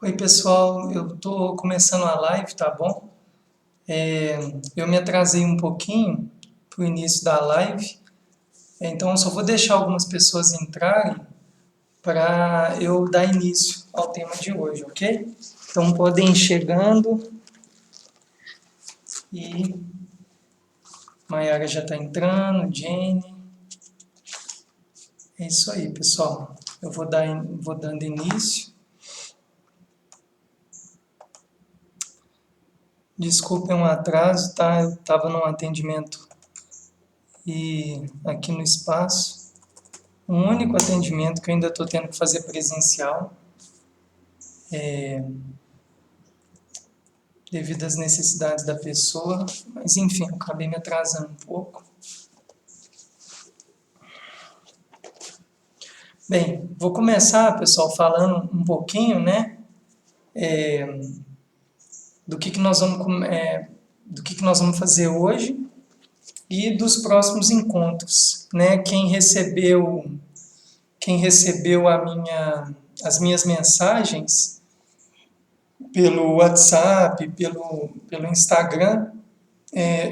Oi pessoal, eu estou começando a live, tá bom? Eu me atrasei um pouquinho para o início da live, então eu só vou deixar algumas pessoas entrarem para eu dar início ao tema de hoje, ok? Então podem ir chegando e Mayara já está entrando, Jenny. É isso aí, pessoal. Eu vou dando início. Desculpem o atraso, tá? Eu estava num atendimento e aqui no espaço. Um único atendimento que eu ainda estou tendo que fazer presencial, devido às necessidades da pessoa, mas enfim, eu acabei me atrasando um pouco. Bem, vou começar, pessoal, falando um pouquinho, né, do que nós vamos fazer hoje e dos próximos encontros, né? Quem recebeu as minhas mensagens pelo WhatsApp, pelo Instagram,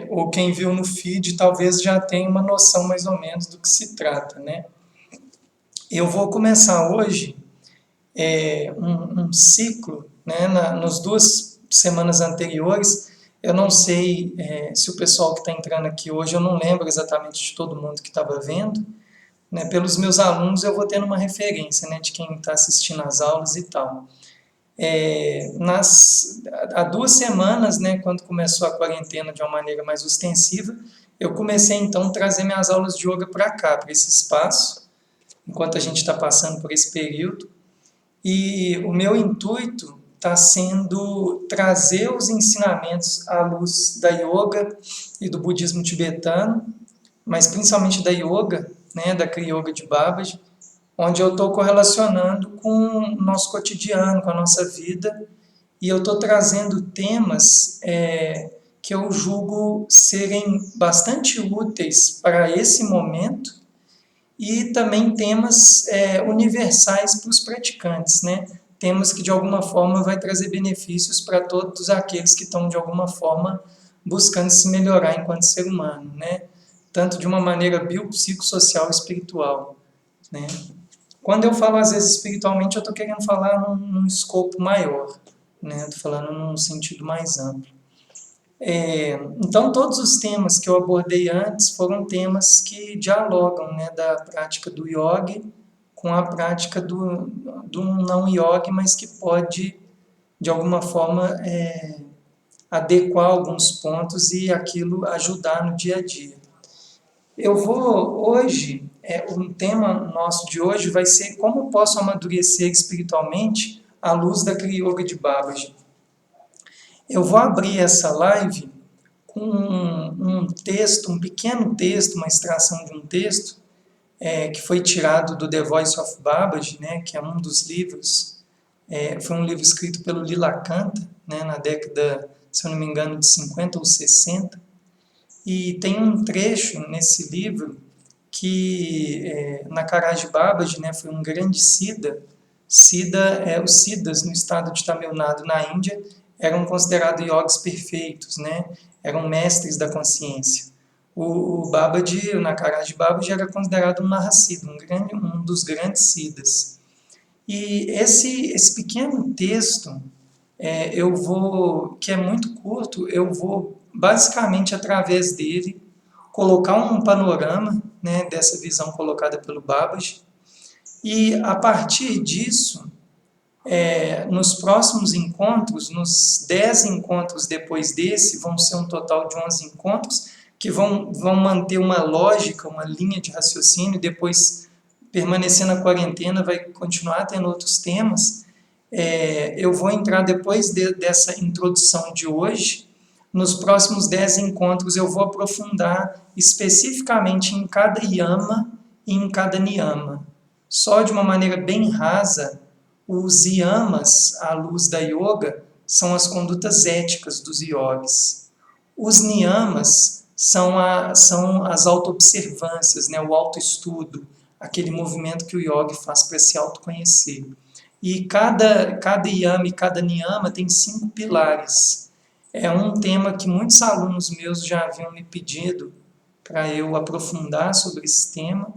ou quem viu no feed, talvez já tenha uma noção mais ou menos do que se trata, né? Eu vou começar hoje um ciclo, né? Nas 2 semanas anteriores, eu não sei se o pessoal que está entrando aqui hoje, eu não lembro exatamente de todo mundo que estava vendo, né? Pelos meus alunos eu vou tendo uma referência, né, de quem está assistindo às aulas e tal. Há 2 semanas, né, quando começou a quarentena de uma maneira mais ostensiva, eu comecei então a trazer minhas aulas de yoga para cá, para esse espaço, enquanto a gente está passando por esse período. E o meu intuito está sendo trazer os ensinamentos à luz da yoga e do budismo tibetano, mas principalmente da yoga, né, da Kriya Yoga de Babaji, onde eu estou correlacionando com o nosso cotidiano, com a nossa vida, e eu estou trazendo temas que eu julgo serem bastante úteis para esse momento e também temas universais para os praticantes, né? Temas que de alguma forma vai trazer benefícios para todos aqueles que estão de alguma forma buscando se melhorar enquanto ser humano, né? Tanto de uma maneira biopsicossocial e espiritual, né? Quando eu falo às vezes espiritualmente, eu estou querendo falar num escopo maior, né? Estou falando num sentido mais amplo. Então, todos os temas que eu abordei antes foram temas que dialogam, né, da prática do yoga com a prática do não yoga, mas que pode, de alguma forma, adequar alguns pontos e aquilo ajudar no dia a dia. Eu vou hoje, um tema nosso de hoje vai ser como posso amadurecer espiritualmente à luz da Kriya Yoga de Babaji. Eu vou abrir essa live com um texto, um pequeno texto, uma extração de um texto, que foi tirado do The Voice of Babaji, né, que é um dos livros, foi um livro escrito pelo Lilakanta, né, na década, se eu não me engano, de 50 ou 60, e tem um trecho nesse livro que Nakaraj Babaji, né, foi um grande Siddha. Os Siddhas no estado de Tamil Nadu, na Índia, eram considerados yogis perfeitos, né? Eram mestres da consciência. O Babaji, o Nakaraj Babaji, era considerado um Mahasiddha, um dos grandes Siddhas. E esse pequeno texto, que é muito curto, eu vou basicamente através dele colocar um panorama, né, dessa visão colocada pelo Babaji, e a partir disso, nos próximos encontros, nos 10 encontros depois desse, vão ser um total de 11 encontros, que vão manter uma lógica, uma linha de raciocínio, depois, permanecendo na quarentena, vai continuar tendo outros temas. Eu vou entrar depois dessa introdução de hoje. Nos próximos 10 encontros eu vou aprofundar especificamente em cada yama e em cada niyama. Só de uma maneira bem rasa, os yamas, à luz da yoga, são as condutas éticas dos yogis. Os niyamas são as auto-observâncias, né, o autoestudo, aquele movimento que o yogi faz para se autoconhecer. E cada yama e cada niyama tem 5 pilares. É um tema que muitos alunos meus já haviam me pedido para eu aprofundar sobre esse tema.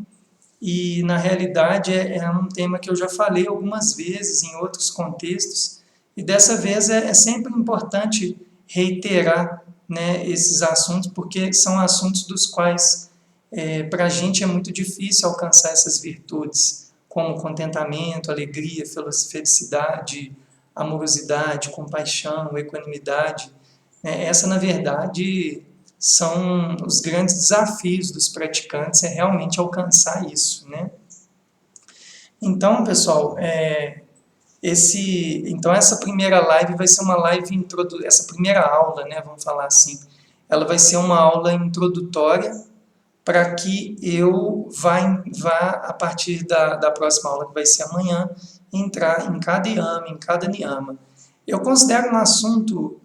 E, na realidade, é um tema que eu já falei algumas vezes em outros contextos. E dessa vez é sempre importante reiterar, né, esses assuntos, porque são assuntos dos quais, para a gente é muito difícil alcançar essas virtudes, como contentamento, alegria, felicidade, amorosidade, compaixão, equanimidade. Essa, na verdade, são os grandes desafios dos praticantes, é realmente alcançar isso, né? Então, pessoal, então essa primeira live vai ser uma live essa primeira aula, né, vamos falar assim, ela vai ser uma aula introdutória para que eu vá a partir da próxima aula, que vai ser amanhã, entrar em cada yama, em cada niyama. Eu considero um assunto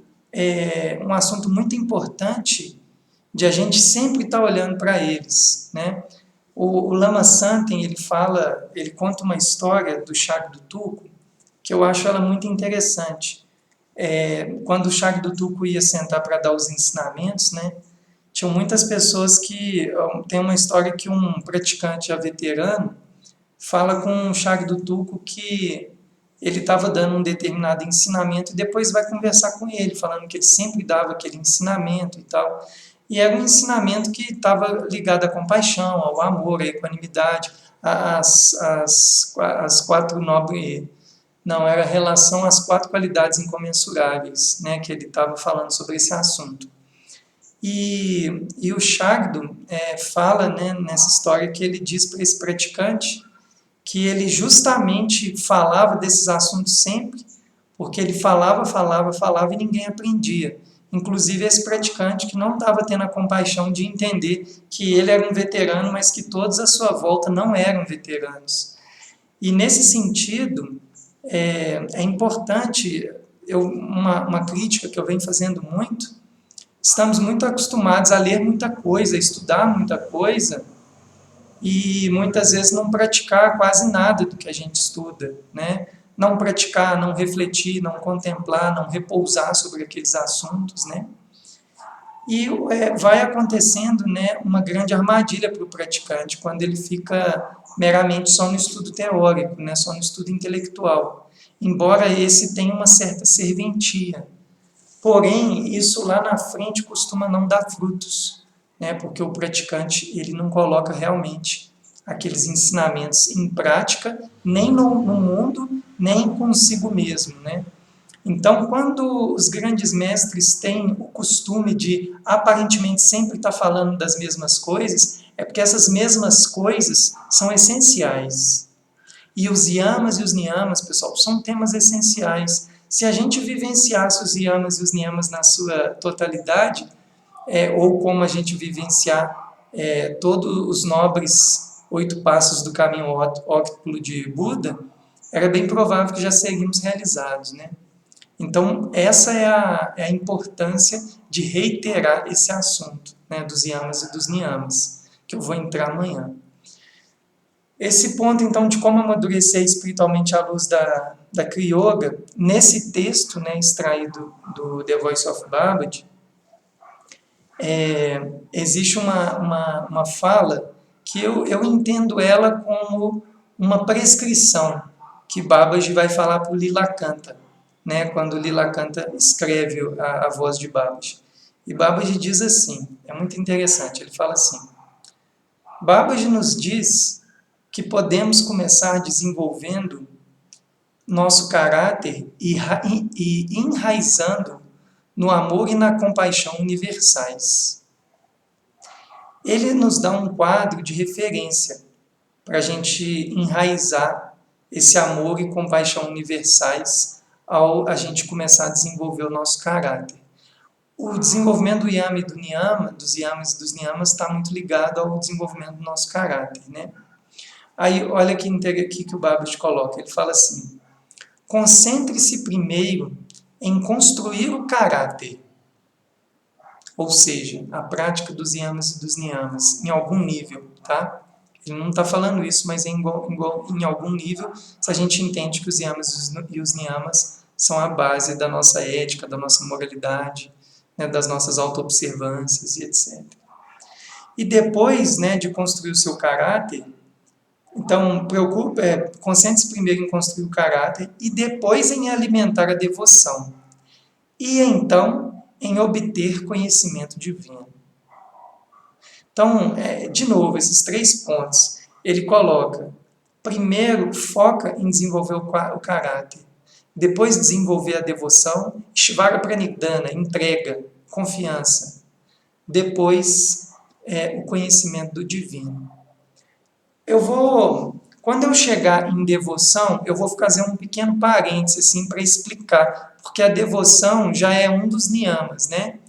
muito importante de a gente sempre estar olhando para eles, né? O Lama Santen, ele conta uma história do Shagdu Tulku, que eu acho ela muito interessante. Quando o Shagdu Tulku ia sentar para dar os ensinamentos, né, tinham muitas pessoas que... Tem uma história que um praticante já veterano fala com o Shagdu Tulku que ele estava dando um determinado ensinamento e depois vai conversar com ele, falando que ele sempre dava aquele ensinamento e tal. E era um ensinamento que estava ligado à compaixão, ao amor, à equanimidade, às 4 nobres... Não, era relação às 4 qualidades incomensuráveis, né, que ele estava falando sobre esse assunto. E o Shagdu fala, né, nessa história, que ele diz para esse praticante que ele justamente falava desses assuntos sempre, porque ele falava e ninguém aprendia. Inclusive esse praticante que não estava tendo a compaixão de entender que ele era um veterano, mas que todos à sua volta não eram veteranos. E nesse sentido, é importante, uma crítica que eu venho fazendo muito, estamos muito acostumados a ler muita coisa, a estudar muita coisa, e muitas vezes não praticar quase nada do que a gente estuda, né? Não praticar, não refletir, não contemplar, não repousar sobre aqueles assuntos, né? E vai acontecendo, né, uma grande armadilha para o praticante, quando ele fica meramente só no estudo teórico, né, só no estudo intelectual. Embora esse tenha uma certa serventia. Porém, isso lá na frente costuma não dar frutos, né, porque o praticante ele não coloca realmente aqueles ensinamentos em prática, nem no mundo, nem consigo mesmo, né? Então, quando os grandes mestres têm o costume de aparentemente sempre estar falando das mesmas coisas, é porque essas mesmas coisas são essenciais. E os yamas e os niyamas, pessoal, são temas essenciais. Se a gente vivenciasse os yamas e os niyamas na sua totalidade, ou como a gente vivenciar todos os nobres 8 passos do caminho óctuplo de Buda, era bem provável que já seríamos realizados, né? Então, essa é a importância de reiterar esse assunto, né, dos yamas e dos niyamas, que eu vou entrar amanhã. Esse ponto, então, de como amadurecer espiritualmente à luz da Kriya Yoga, nesse texto, né, extraído do The Voice of Babaji, existe uma fala que eu entendo ela como uma prescrição que Babaji vai falar para o Lilakanta, né, quando Lilakanta escreve a voz de Babaji. E Babaji diz assim, é muito interessante, ele fala assim: Babaji nos diz que podemos começar desenvolvendo nosso caráter e enraizando no amor e na compaixão universais. Ele nos dá um quadro de referência para a gente enraizar esse amor e compaixão universais ao a gente começar a desenvolver o nosso caráter. O desenvolvimento do yama e do niyama, dos yamas e dos niyamas, está muito ligado ao desenvolvimento do nosso caráter, né? Aí, olha que o Babaji coloca, ele fala assim: concentre-se primeiro em construir o caráter, ou seja, a prática dos yamas e dos niyamas, em algum nível, tá? Ele não está falando isso, mas em algum nível, se a gente entende que os yamas e os niyamas são a base da nossa ética, da nossa moralidade, né, das nossas autoobservâncias e etc. E depois, né, de construir o seu caráter, então concentre-se primeiro em construir o caráter e depois em alimentar a devoção. E então em obter conhecimento divino. Então, de novo, esses 3 pontos, ele coloca, primeiro foca em desenvolver o caráter, depois desenvolver a devoção, Shvara Pranidhana, entrega, confiança, depois o conhecimento do divino. Quando eu chegar em devoção, eu vou fazer um pequeno parênteses assim, para explicar, porque a devoção já é um dos niyamas, né?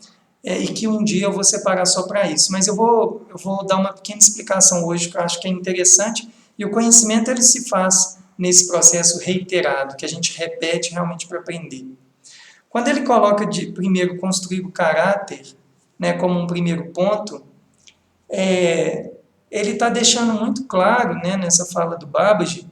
E que um dia eu vou separar só para isso. Mas eu vou dar uma pequena explicação hoje, que eu acho que é interessante, e o conhecimento ele se faz nesse processo reiterado, que a gente repete realmente para aprender. Quando ele coloca de primeiro construir o caráter, né, como um primeiro ponto, ele está deixando muito claro, né, nessa fala do Babaji,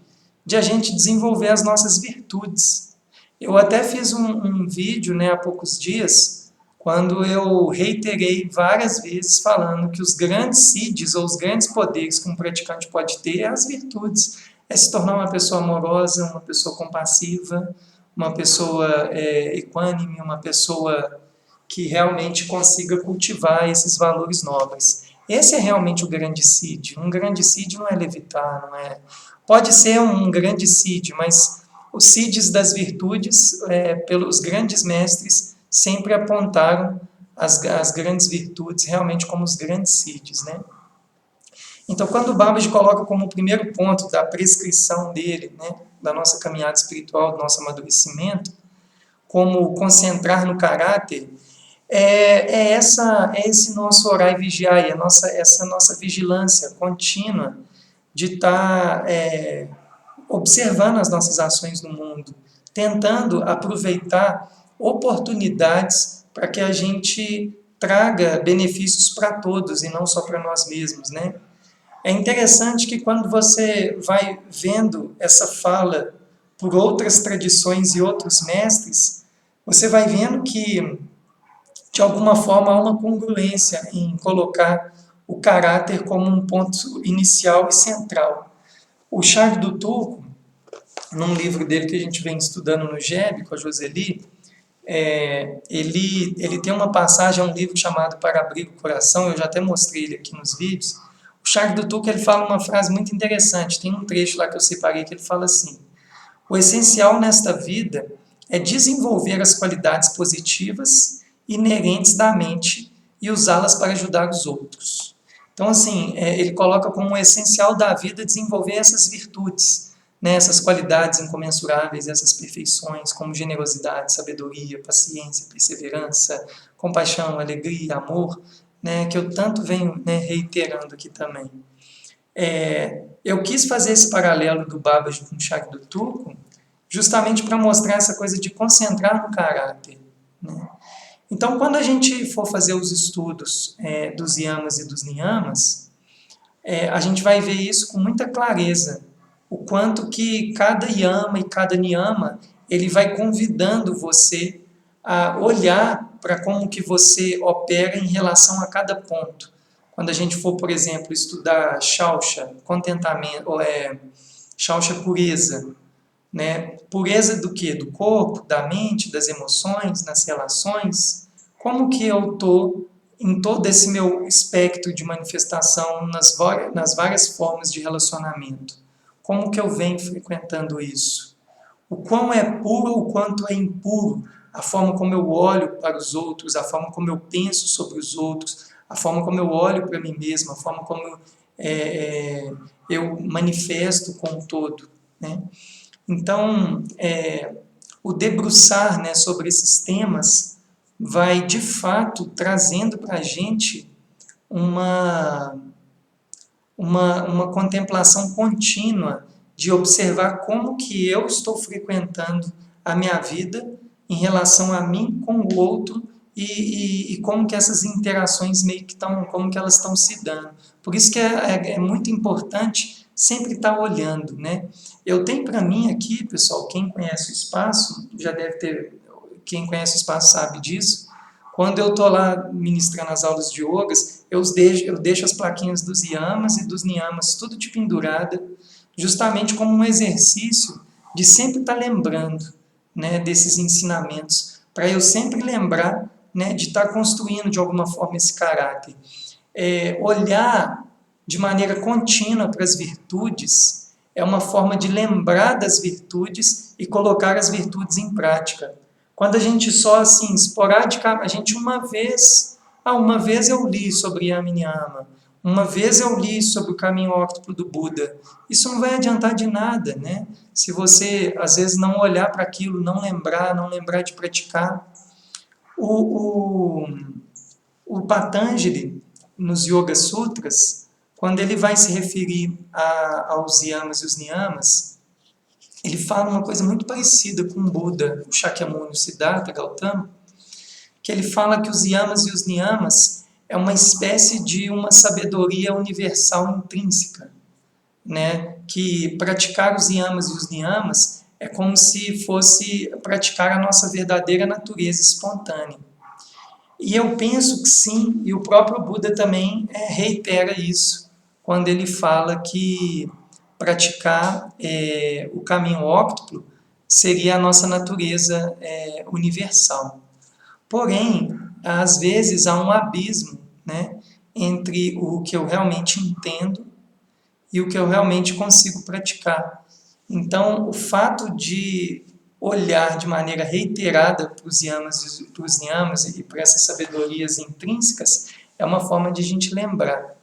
de a gente desenvolver as nossas virtudes. Eu até fiz um vídeo, né, há poucos dias, quando eu reiterei várias vezes falando que os grandes siddhis ou os grandes poderes que um praticante pode ter é as virtudes. É se tornar uma pessoa amorosa, uma pessoa compassiva, uma pessoa equânime, uma pessoa que realmente consiga cultivar esses valores nobres. Esse é realmente o grande siddhi. Um grande siddhi não é levitar, não é... Pode ser um grande siddhi, mas os siddhis das virtudes, pelos grandes mestres, sempre apontaram as grandes virtudes realmente como os grandes siddhis, né? Então, quando o Babaji coloca como primeiro ponto da prescrição dele, né, da nossa caminhada espiritual, do nosso amadurecimento, como concentrar no caráter, é esse nosso orar e vigiar, essa nossa vigilância contínua de estar observando as nossas ações no mundo, tentando aproveitar oportunidades para que a gente traga benefícios para todos e não só para nós mesmos, né? É interessante que quando você vai vendo essa fala por outras tradições e outros mestres, você vai vendo que, de alguma forma, há uma congruência em colocar o caráter como um ponto inicial e central. O Charles do Turco, num livro dele que a gente vem estudando no GEB, com a Joseli, ele tem uma passagem, um livro chamado Para Abrir o Coração, eu já até mostrei ele aqui nos vídeos. O Charles do Turco, ele fala uma frase muito interessante, tem um trecho lá que eu separei que ele fala assim: o essencial nesta vida é desenvolver as qualidades positivas inerentes da mente e usá-las para ajudar os outros. Então, assim, ele coloca como o essencial da vida desenvolver essas virtudes, né, essas qualidades incomensuráveis, essas perfeições, como generosidade, sabedoria, paciência, perseverança, compaixão, alegria, amor, né, que eu tanto venho, né, reiterando aqui também. Eu quis fazer esse paralelo do Babaji com o Charles do Turco, justamente para mostrar essa coisa de concentrar no caráter, né? Então, quando a gente for fazer os estudos dos yamas e dos niyamas, a gente vai ver isso com muita clareza, o quanto que cada yama e cada niyama, ele vai convidando você a olhar para como que você opera em relação a cada ponto. Quando a gente for, por exemplo, estudar Shausha, contentamento, Shausha pureza, né? Pureza do quê? Do corpo, da mente, das emoções, nas relações. Como que eu estou em todo esse meu espectro de manifestação nas várias formas de relacionamento? Como que eu venho frequentando isso? O quão é puro, o quanto é impuro, a forma como eu olho para os outros, a forma como eu penso sobre os outros, a forma como eu olho para mim mesmo, a forma como eu manifesto com o todo, né? Então, o debruçar, né, sobre esses temas vai, de fato, trazendo para a gente uma contemplação contínua de observar como que eu estou frequentando a minha vida em relação a mim com o outro e como que essas interações meio que estão, como que elas estão se dando. Por isso que é muito importante sempre estar olhando, né? Eu tenho para mim aqui, pessoal, quem conhece o espaço, já deve ter, quem conhece o espaço sabe disso, quando eu estou lá ministrando as aulas de yogas, eu deixo as plaquinhas dos yamas e dos niyamas tudo de pendurada, justamente como um exercício de sempre estar lembrando, né, desses ensinamentos, para eu sempre lembrar, né, de estar construindo de alguma forma esse caráter. Olhar de maneira contínua para as virtudes é uma forma de lembrar das virtudes e colocar as virtudes em prática. Quando a gente só assim, esporadicamente, a gente uma vez eu li sobre Yama e Niyama, uma vez eu li sobre o caminho óctuplo do Buda. Isso não vai adiantar de nada, né? Se você, às vezes, não olhar para aquilo, não lembrar de praticar. O Patanjali, nos Yoga Sutras, quando ele vai se referir aos yamas e os niyamas, ele fala uma coisa muito parecida com o Buda, o Shakyamuni, o Siddhartha Gautama, que ele fala que os yamas e os niyamas é uma espécie de uma sabedoria universal intrínseca, né? Que praticar os yamas e os niyamas é como se fosse praticar a nossa verdadeira natureza espontânea. E eu penso que sim, e o próprio Buda também reitera isso, quando ele fala que praticar o caminho óctuplo seria a nossa natureza universal. Porém, às vezes há um abismo, né, entre o que eu realmente entendo e o que eu realmente consigo praticar. Então, o fato de olhar de maneira reiterada para os yamas e para essas sabedorias intrínsecas é uma forma de a gente lembrar.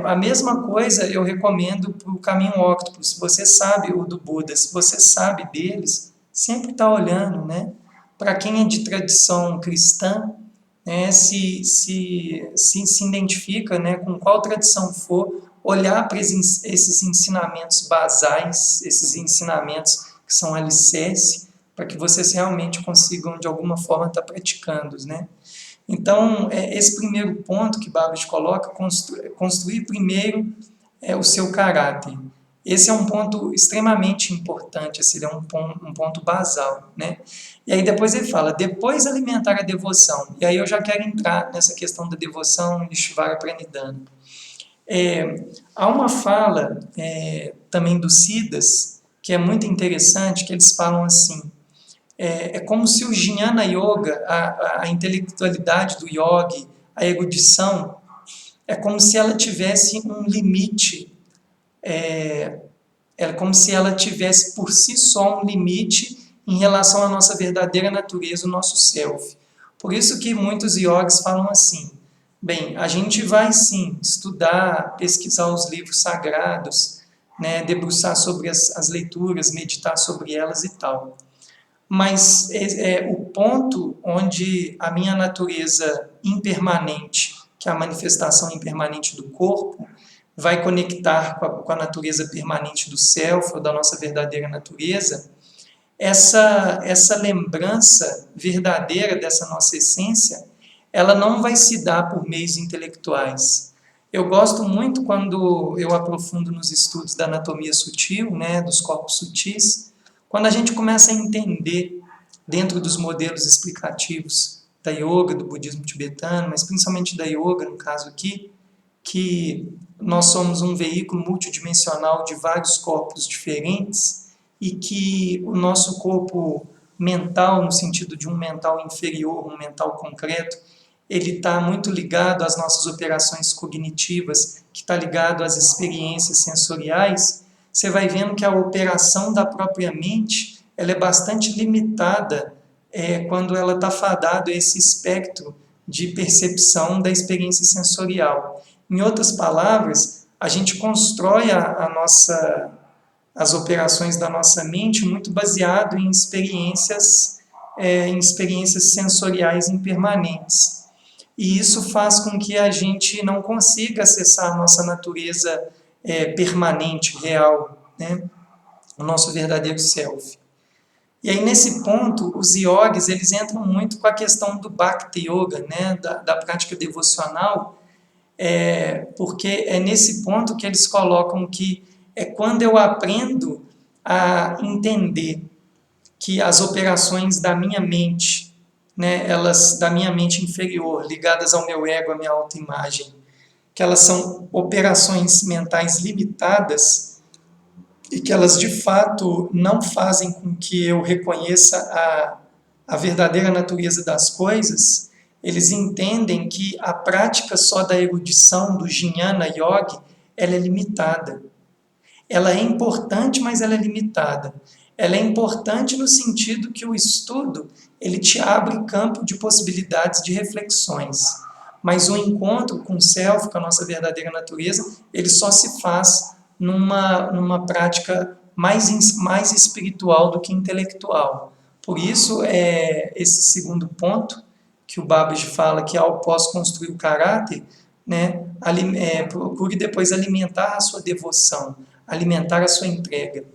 A mesma coisa eu recomendo para o caminho óctuplo. Se você sabe o do Buda, se você sabe deles, sempre está olhando, né? Para quem é de tradição cristã, né, se identifica, né, com qual tradição for, olhar para esses ensinamentos basais, esses ensinamentos que são alicerce, para que vocês realmente consigam, de alguma forma, estar praticando, né? Então, esse primeiro ponto que Babbage coloca, construir primeiro o seu caráter. Esse é um ponto extremamente importante, esse é um ponto basal, né? E aí depois ele fala, depois alimentar a devoção. E aí eu já quero entrar nessa questão da devoção de Ishvara Pranidhana. Há uma fala também dos Siddhas, que é muito interessante, que eles falam assim, como se o Jnana Yoga, a intelectualidade do yogi, a erudição, é como se ela tivesse um limite, é como se ela tivesse por si só um limite em relação à nossa verdadeira natureza, o nosso self. Por isso que muitos yogis falam assim, bem, a gente vai sim estudar, pesquisar os livros sagrados, né, debruçar sobre as leituras, meditar sobre elas e tal. Mas o ponto onde a minha natureza impermanente, que é a manifestação impermanente do corpo, vai conectar com a natureza permanente do self, ou da nossa verdadeira natureza, essa lembrança verdadeira dessa nossa essência, ela não vai se dar por meios intelectuais. Eu gosto muito quando eu aprofundo nos estudos da anatomia sutil, né, dos corpos sutis, quando a gente começa a entender, dentro dos modelos explicativos da yoga, do budismo tibetano, mas principalmente da yoga, no caso aqui, que nós somos um veículo multidimensional de vários corpos diferentes e que o nosso corpo mental, no sentido de um mental inferior, um mental concreto, ele está muito ligado às nossas operações cognitivas, que está ligado às experiências sensoriais. Você vai vendo que a operação da própria mente ela é bastante limitada quando ela está fadada a esse espectro de percepção da experiência sensorial. Em outras palavras, a gente constrói as operações da nossa mente muito baseado em experiências sensoriais impermanentes. E isso faz com que a gente não consiga acessar a nossa natureza permanente, real, né? O nosso verdadeiro self. E aí, nesse ponto, os yogis, eles entram muito com a questão do Bhakti Yoga, né, da prática devocional, porque é nesse ponto que eles colocam que é quando eu aprendo a entender que as operações da minha mente, né, elas da minha mente inferior, ligadas ao meu ego, à minha autoimagem, que elas são operações mentais limitadas e que elas de fato não fazem com que eu reconheça a verdadeira natureza das coisas, eles entendem que a prática só da erudição, do Jnana Yoga, ela é limitada. Ela é importante, mas ela é limitada. Ela é importante no sentido que o estudo ele te abre campo de possibilidades de reflexões. Mas o encontro com o self, com a nossa verdadeira natureza, ele só se faz numa prática mais espiritual do que intelectual. Por isso, esse segundo ponto, que o Babaji fala que ao pós-construir o caráter, né, procure depois alimentar a sua devoção, alimentar a sua entrega.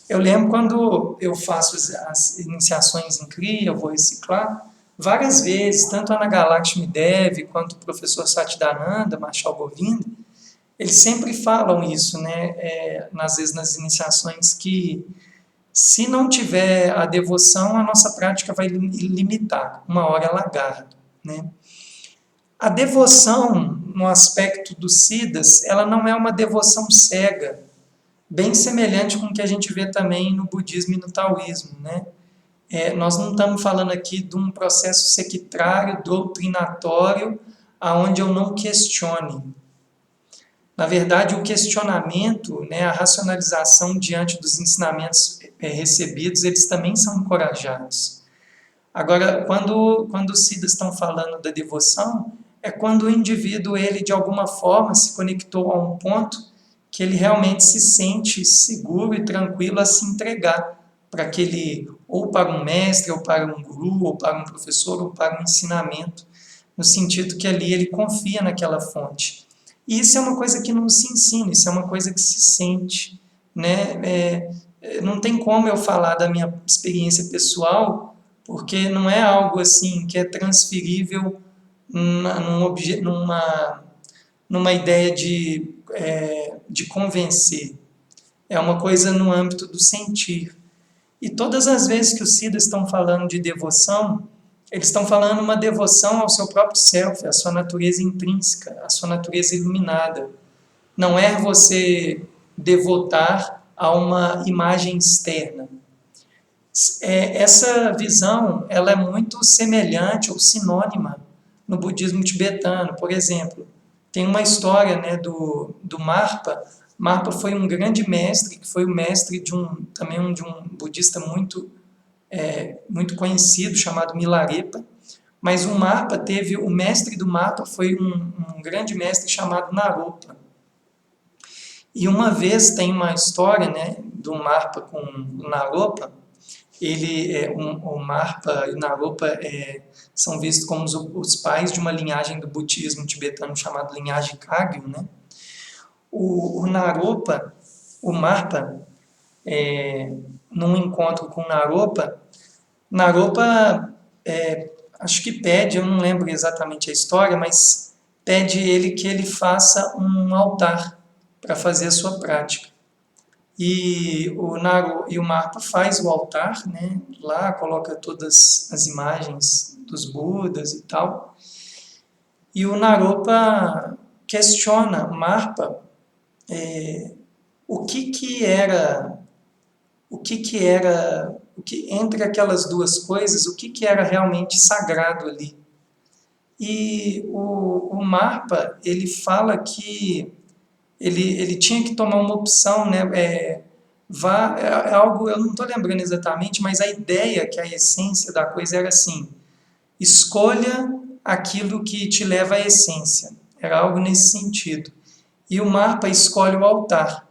Eu lembro quando eu faço as iniciações em Kriya, eu vou reciclar, várias vezes, tanto a Anagalakshmi Devi quanto o professor Satchidananda, Marshall Govinda, eles sempre falam isso, né, às vezes nas iniciações, que se não tiver a devoção, a nossa prática vai limitar, uma hora ela agarra, né. A devoção, no aspecto dos Siddhas, ela não é uma devoção cega, bem semelhante com o que a gente vê também no budismo e no taoísmo, né? Nós não estamos falando aqui de um processo sectário, doutrinatório, aonde eu não questione. Na verdade, o questionamento, né, a racionalização diante dos ensinamentos recebidos, eles também são encorajados. Agora, quando os Siddhas estão falando da devoção, é quando o indivíduo, ele de alguma forma se conectou a um ponto que ele realmente se sente seguro e tranquilo a se entregar para aquele, ou para um mestre, ou para um guru, ou para um professor, ou para um ensinamento, no sentido que ali ele confia naquela fonte. E isso é uma coisa que não se ensina, isso é uma coisa que se sente, né? Não tem como eu falar da minha experiência pessoal, porque não é algo assim que é transferível numa ideia de convencer. É uma coisa no âmbito do sentir. E todas as vezes que os Siddhas estão falando de devoção, eles estão falando uma devoção ao seu próprio self, à sua natureza intrínseca, à sua natureza iluminada. Não é você devotar a uma imagem externa. Essa visão ela é muito semelhante ou sinônima no budismo tibetano. Por exemplo, tem uma história, né, do Marpa. Marpa foi um grande mestre, que foi o mestre também de um budista muito conhecido, chamado Milarepa. Mas o mestre do Marpa foi um grande mestre chamado Naropa. E uma vez tem uma história, né, do Marpa com o Naropa. O Marpa e o Naropa são vistos como os pais de uma linhagem do budismo tibetano chamada linhagem Kagyu, né? O Naropa, o Marpa, num encontro com o Naropa acho que pede, eu não lembro exatamente a história, mas pede ele que ele faça um altar para fazer a sua prática. E o Marpa faz o altar, né? Lá coloca todas as imagens dos Budas e tal. E o Naropa questiona o Marpa o que era, entre aquelas duas coisas, o que era realmente sagrado ali. E o Marpa, ele fala que ele tinha que tomar uma opção, né? Algo, eu não estou lembrando exatamente, mas a ideia, que a essência da coisa era assim: escolha aquilo que te leva à essência. Era algo nesse sentido. E o Marpa escolhe o altar.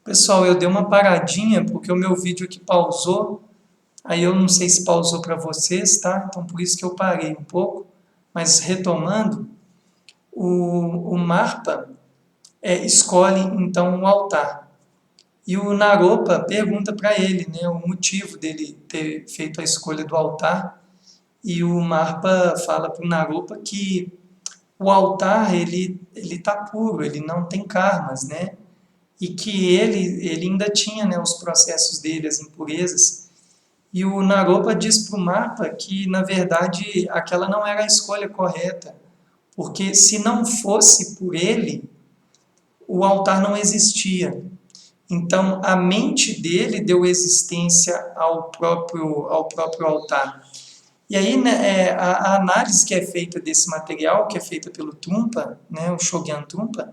Pessoal, eu dei uma paradinha porque o meu vídeo aqui pausou. Aí eu não sei se pausou para vocês, tá? Então por isso que eu parei um pouco. Mas retomando, o Marpa escolhe então o altar. E o Naropa pergunta para ele, né, o motivo dele ter feito a escolha do altar. E o Marpa fala para o Naropa que o altar ele tá puro, ele não tem karmas, né? E que ele ainda tinha, né, os processos dele, as impurezas. E o Naropa diz para o Marpa que, na verdade, aquela não era a escolha correta, porque se não fosse por ele, o altar não existia. Então, a mente dele deu existência ao próprio altar. E aí, né, a análise que é feita desse material, que é feita pelo Trungpa, né, o Shogyan Trungpa,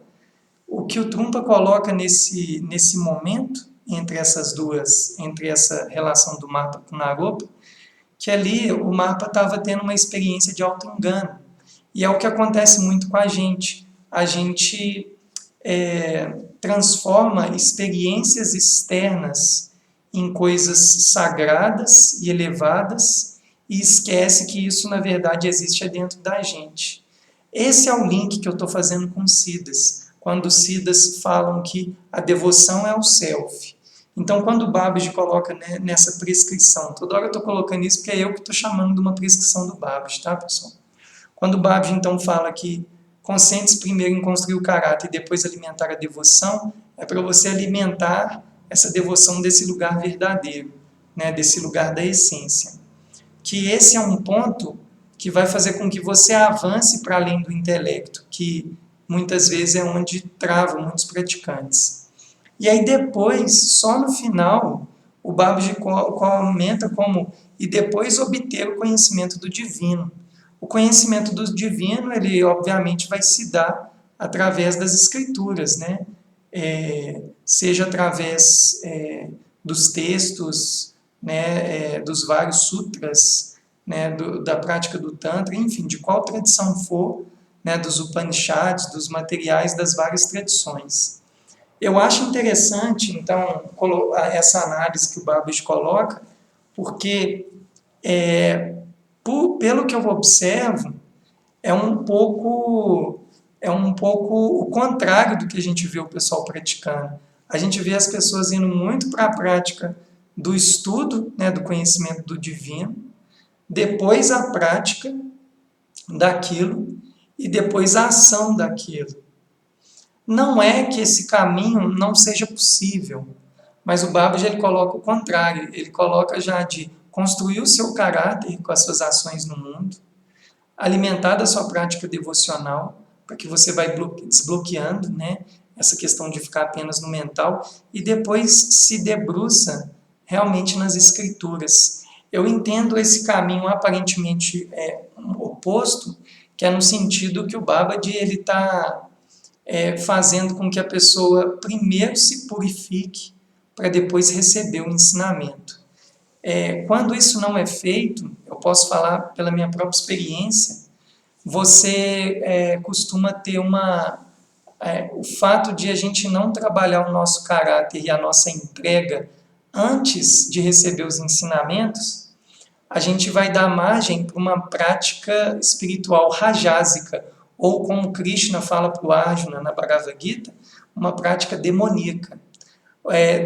o que o Trungpa coloca nesse momento, entre essa relação do Marpa com o Naropa, que ali o Marpa estava tendo uma experiência de auto-engano. E é o que acontece muito com a gente. A gente transforma experiências externas em coisas sagradas e elevadas e esquece que isso, na verdade, existe dentro da gente. Esse é o link que eu estou fazendo com os Siddhas, quando os Siddhas falam que a devoção é o self. Então, quando o Babaji coloca, né, nessa prescrição, toda hora eu estou colocando isso porque é eu que estou chamando de uma prescrição do Babaji, tá, pessoal? Quando o Babaji, então, fala que concentre-se primeiro em construir o caráter e depois alimentar a devoção, é para você alimentar essa devoção desse lugar verdadeiro, né, desse lugar da essência. Que esse é um ponto que vai fazer com que você avance para além do intelecto, que muitas vezes é onde trava muitos praticantes. E aí depois, só no final, o Babaji comenta como e depois obter o conhecimento do divino. O conhecimento do divino, ele obviamente vai se dar através das escrituras, né? Seja através dos textos, né, dos vários sutras, né, da prática do Tantra, enfim, de qual tradição for, né, dos Upanishads, dos materiais das várias tradições. Eu acho interessante, então, essa análise que o Babaji coloca, porque, pelo que eu observo, é um pouco o contrário do que a gente vê o pessoal praticando. A gente vê as pessoas indo muito para a prática do estudo, né, do conhecimento do divino, depois a prática daquilo e depois a ação daquilo. Não é que esse caminho não seja possível, mas o Babaji ele coloca o contrário, ele coloca já de construir o seu caráter com as suas ações no mundo, alimentar da sua prática devocional, para que você vai desbloqueando, né, essa questão de ficar apenas no mental, e depois se debruça realmente nas escrituras. Eu entendo esse caminho aparentemente oposto, que é no sentido que o Babaji ele está fazendo com que a pessoa primeiro se purifique para depois receber o ensinamento. Quando isso não é feito, eu posso falar pela minha própria experiência, você costuma ter o fato de a gente não trabalhar o nosso caráter e a nossa entrega antes de receber os ensinamentos, a gente vai dar margem para uma prática espiritual rajásica, ou como Krishna fala para o Arjuna na Bhagavad Gita, uma prática demoníaca.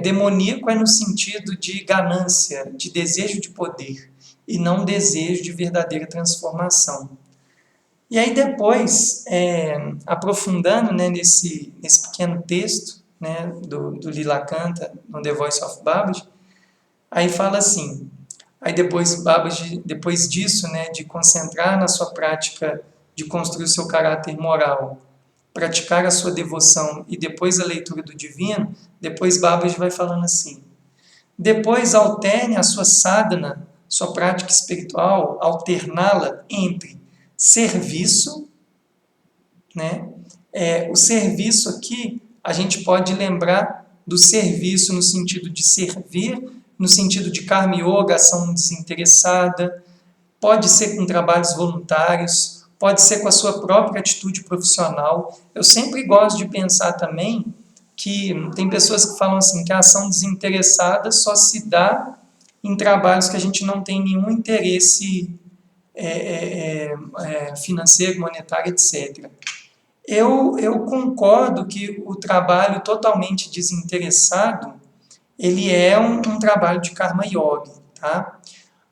Demoníaco é no sentido de ganância, de desejo de poder, e não desejo de verdadeira transformação. E aí depois, aprofundando, né, nesse pequeno texto, né, do Lilakanta, no The Voice of Babaji, aí fala assim, aí depois Babaji, depois disso, né, de concentrar na sua prática de construir o seu caráter moral, praticar a sua devoção e depois a leitura do divino, depois Babaji vai falando assim, depois alterne a sua sadhana, sua prática espiritual, alterná-la entre serviço, né? O serviço aqui, a gente pode lembrar do serviço no sentido de servir, no sentido de karma yoga, ação desinteressada, pode ser com trabalhos voluntários, pode ser com a sua própria atitude profissional. Eu sempre gosto de pensar também que tem pessoas que falam assim, que a ação desinteressada só se dá em trabalhos que a gente não tem nenhum interesse financeiro, monetário, etc. Eu concordo que o trabalho totalmente desinteressado, ele é um trabalho de karma yoga, tá?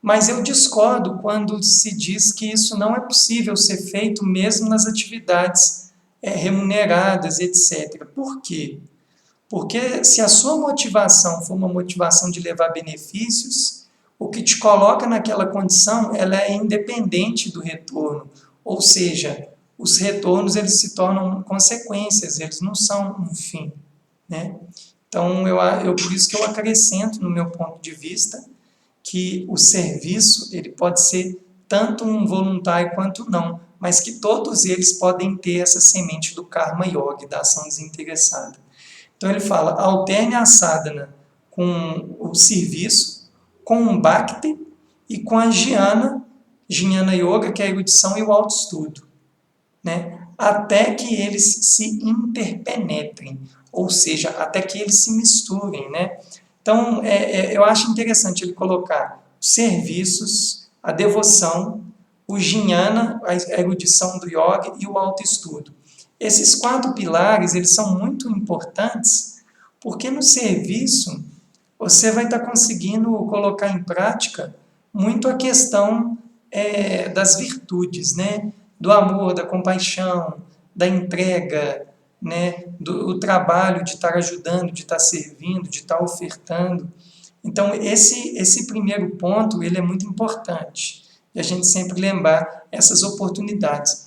Mas eu discordo quando se diz que isso não é possível ser feito mesmo nas atividades remuneradas, etc. Por quê? Porque se a sua motivação for uma motivação de levar benefícios, o que te coloca naquela condição, ela é independente do retorno. Ou seja, os retornos eles se tornam consequências, eles não são um fim, né? Então, por isso que eu acrescento no meu ponto de vista que o serviço ele pode ser tanto um voluntário quanto não, mas que todos eles podem ter essa semente do karma yoga, da ação desinteressada. Então ele fala, alterne a sadhana com o serviço, com o bhakti e com a jnana yoga, que é a erudição e o autoestudo, né? Até que eles se interpenetrem, ou seja, até que eles se misturem, né? Então, eu acho interessante ele colocar os serviços, a devoção, o jnana, a erudição do yoga e o autoestudo. Esses 4 pilares, eles são muito importantes, porque no serviço você vai estar conseguindo colocar em prática muito a questão das virtudes, né? Do amor, da compaixão, da entrega, né? Do trabalho de estar ajudando, de estar servindo, de estar ofertando. Então, esse primeiro ponto, ele é muito importante, e a gente sempre lembrar essas oportunidades.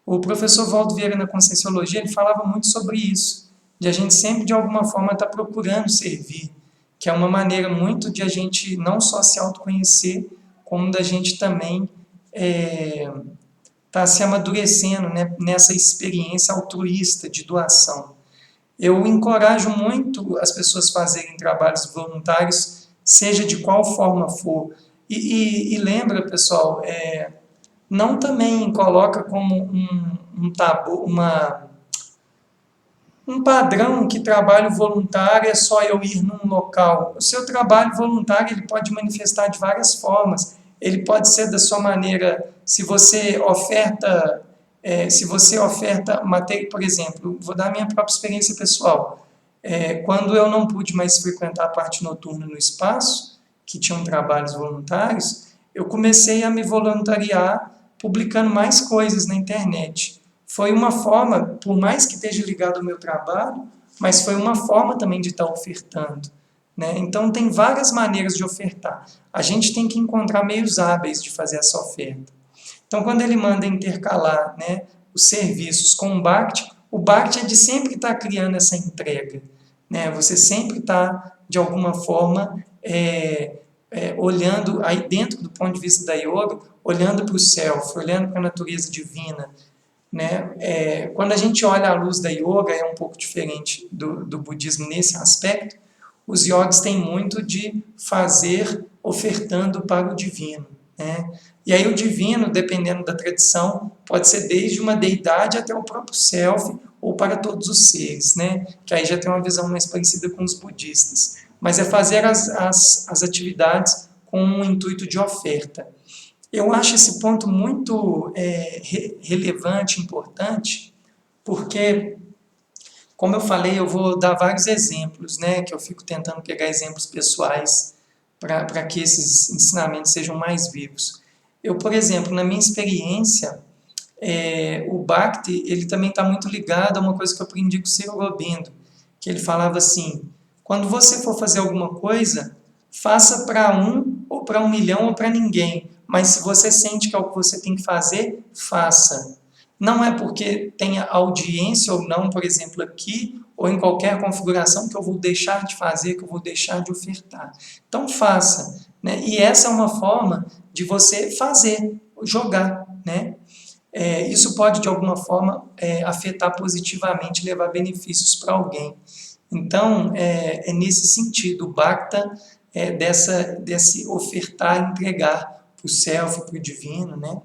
O professor Valdo Vieira, na Conscienciologia, ele falava muito sobre isso, de a gente sempre, de alguma forma, estar procurando servir, que é uma maneira muito de a gente não só se autoconhecer, como da gente também estar se amadurecendo, né, nessa experiência altruísta de doação. Eu encorajo muito as pessoas a fazerem trabalhos voluntários, seja de qual forma for. E lembra, pessoal, não também coloca como um tabu, um padrão que trabalho voluntário é só eu ir num local. O seu trabalho voluntário ele pode manifestar de várias formas. Ele pode ser da sua maneira, se você oferta matéria, por exemplo, vou dar a minha própria experiência pessoal. Quando eu não pude mais frequentar a parte noturna no espaço, que tinham trabalhos voluntários, eu comecei a me voluntariar publicando mais coisas na internet. Foi uma forma, por mais que esteja ligado ao meu trabalho, mas foi uma forma também de estar ofertando, né? Então, tem várias maneiras de ofertar. A gente tem que encontrar meios hábeis de fazer essa oferta. Então, quando ele manda intercalar, né, os serviços com o Bhakti é de sempre estar criando essa entrega, né? Você sempre está, de alguma forma, olhando, aí dentro do ponto de vista da yoga, olhando para o self, olhando para a natureza divina, né? Quando a gente olha à luz da yoga, é um pouco diferente do budismo nesse aspecto. Os yogis têm muito de fazer ofertando para o divino, né? E aí o divino, dependendo da tradição, pode ser desde uma deidade até o próprio self, ou para todos os seres, né? Que aí já tem uma visão mais parecida com os budistas. Mas é fazer as atividades com um intuito de oferta. Eu acho esse ponto muito relevante, importante, porque, como eu falei, eu vou dar vários exemplos, né, que eu fico tentando pegar exemplos pessoais para que esses ensinamentos sejam mais vivos. Eu, por exemplo, na minha experiência, o Bhakti, ele também está muito ligado a uma coisa que eu aprendi com o Ciro Gobindo, que ele falava assim, quando você for fazer alguma coisa, faça para um, ou para 1 milhão, ou para ninguém, mas se você sente que é o que você tem que fazer, faça. Não é porque tenha audiência ou não, por exemplo, aqui, ou em qualquer configuração, que eu vou deixar de fazer, que eu vou deixar de ofertar. Então, faça, né? E essa é uma forma de você fazer, jogar, né? Isso pode, de alguma forma, afetar positivamente, levar benefícios para alguém. Então, é nesse sentido, o Bhakta desse ofertar, entregar para o self, para o divino, né?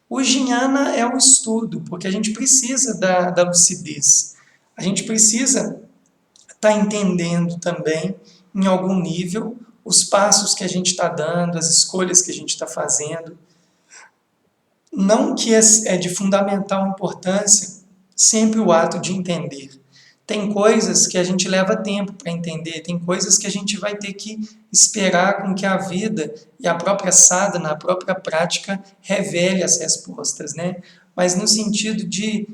O jnana é o estudo, porque a gente precisa da lucidez. A gente precisa está entendendo também, em algum nível, os passos que a gente está dando, as escolhas que a gente está fazendo. Não que é de fundamental importância sempre o ato de entender. Tem coisas que a gente leva tempo para entender, tem coisas que a gente vai ter que esperar com que a vida e a própria sadhana, a própria prática, revele as respostas, né? Mas no sentido de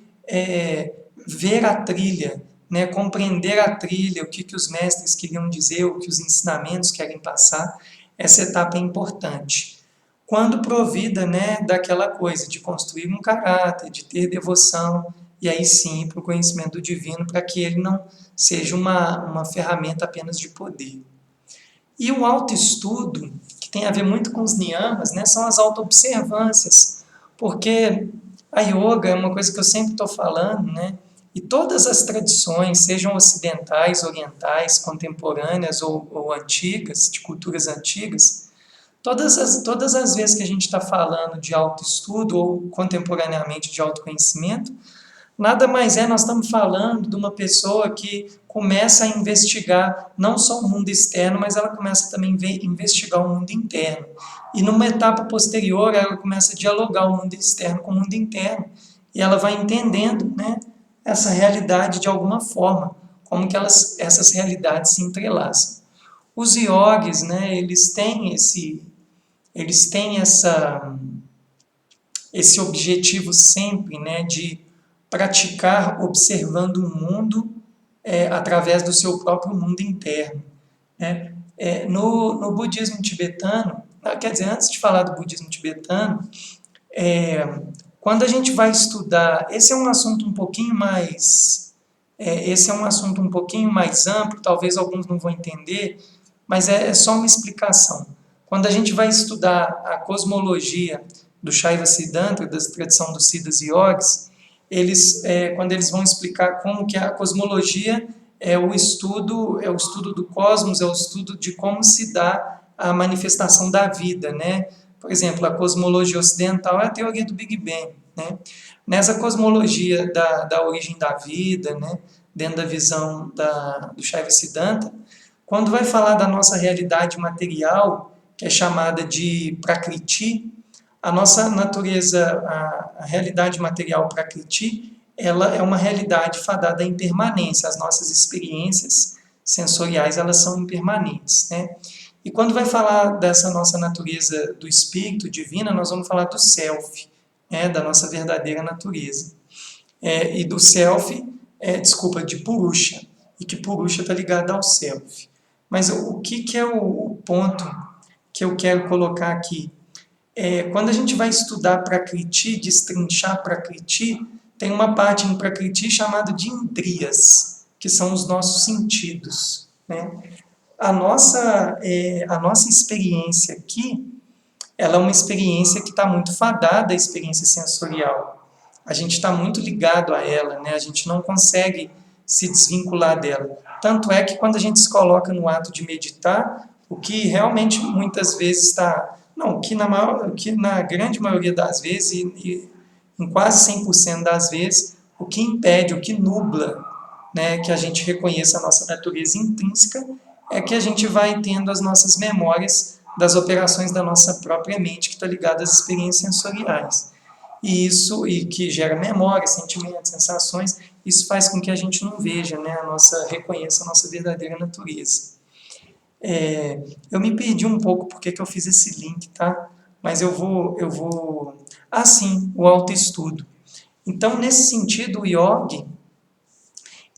ver a trilha, né? Compreender a trilha, o que os mestres queriam dizer, o que os ensinamentos querem passar, essa etapa é importante. Quando provida, né, daquela coisa de construir um caráter, de ter devoção, e aí sim para o conhecimento divino, para que ele não seja uma ferramenta apenas de poder. E o autoestudo, que tem a ver muito com os niyamas, né, são as autoobservâncias, porque a yoga é uma coisa que eu sempre estou falando, né, e todas as tradições, sejam ocidentais, orientais, contemporâneas ou antigas, de culturas antigas, todas as vezes que a gente está falando de autoestudo ou contemporaneamente de autoconhecimento, nada mais nós estamos falando de uma pessoa que começa a investigar não só o mundo externo, mas ela começa também a investigar o mundo interno. E numa etapa posterior, ela começa a dialogar o mundo externo com o mundo interno. E ela vai entendendo, né, essa realidade de alguma forma, como que essas realidades se entrelaçam. Os yogis, né, eles têm esse objetivo sempre, né, de praticar observando o mundo através do seu próprio mundo interno. Né? No budismo tibetano, quer dizer, antes de falar do budismo tibetano, quando a gente vai estudar, esse é um assunto um pouquinho mais amplo, talvez alguns não vão entender, mas é só uma explicação. Quando a gente vai estudar a cosmologia do Shaiva Siddhanta, da tradição dos Siddhas e Yogis, quando eles vão explicar como que a cosmologia é o estudo do cosmos, é o estudo de como se dá a manifestação da vida, né? Por exemplo, a cosmologia ocidental é a teoria do Big Bang, né? Nessa cosmologia da origem da vida, né? Dentro da visão do Shaiva Siddhanta, quando vai falar da nossa realidade material, que é chamada de Prakriti, a nossa natureza, a realidade material Prakriti, ela é uma realidade fadada à impermanência. As nossas experiências sensoriais, elas são impermanentes, né? E quando vai falar dessa nossa natureza do espírito divina, nós vamos falar do self, né? Da nossa verdadeira natureza. E do self, de Purusha, e que Purusha está ligado ao self. Mas o que é o ponto que eu quero colocar aqui? Quando a gente vai estudar Prakriti, destrinchar Prakriti, tem uma parte em Prakriti chamada de Indriyas, que são os nossos sentidos, né? A nossa experiência aqui, ela é uma experiência que está muito fadada à experiência sensorial. A gente está muito ligado a ela, né? A gente não consegue se desvincular dela. Tanto é que quando a gente se coloca no ato de meditar, o que realmente muitas vezes que na grande maioria das vezes, e em quase 100% das vezes, o que impede, o que nubla, né, que a gente reconheça a nossa natureza intrínseca, é que a gente vai tendo as nossas memórias das operações da nossa própria mente, que está ligada às experiências sensoriais. E que gera memória, sentimentos, sensações, isso faz com que a gente não veja, né, reconheça a nossa verdadeira natureza. Eu me perdi um pouco porque que eu fiz esse link, tá? Mas eu vou... sim, o autoestudo. Então, nesse sentido, o yogi,